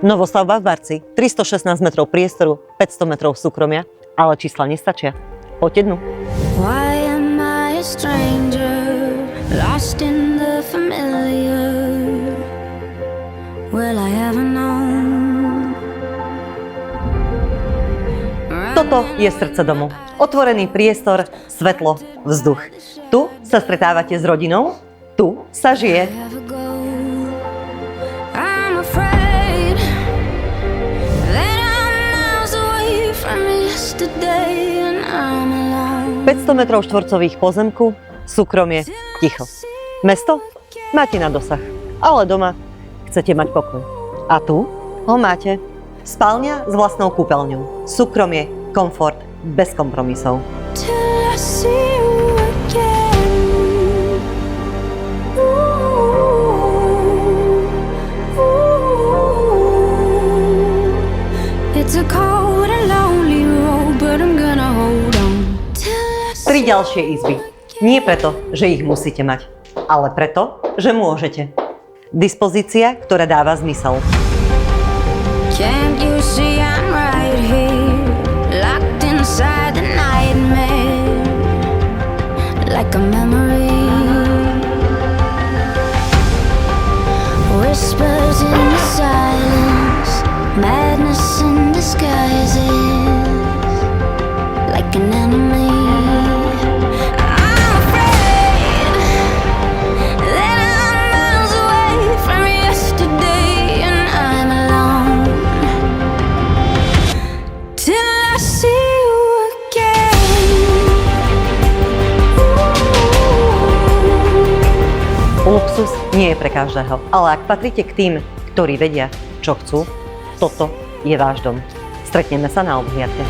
Novostavba v Barci, 316 metrov priestoru, 500 metrov súkromia, ale čísla nestačia. Poďte dnu. Why am I a stranger, lost in the familiar? Will I ever know? Toto je srdce domu. Otvorený priestor, svetlo, vzduch. Tu sa stretávate s rodinou, tu sa žije. Ever go? I'm afraid that I'm miles away from yesterday and I'm alone. 500 metrov štvorcových pozemku, súkromie, ticho. Mesto máte na dosah, ale doma chcete mať pokoj. A tu ho máte. Spálňa s vlastnou kúpeľňou. Súkromie, komfort, bez kompromisov. Till I see you again. It's a cold and lonely road, but I'm gonna hold on. Till I see 3 ďalšie izby. Nie preto, že ich musíte mať, ale preto, že môžete. Dispozícia, ktorá dáva zmysel. Can't you see I'm right here, locked inside the nightmare, like a memory? Whispers in the silence, madness in disguises, like an enemy. I'm afraid that I'm miles away from yesterday and I'm alone. Till I see you again. Luxus nie je pre každého, ale ak patríte k tým, ktorí vedia, čo chcú, toto je váš dom. Stretneme sa na obhliadke.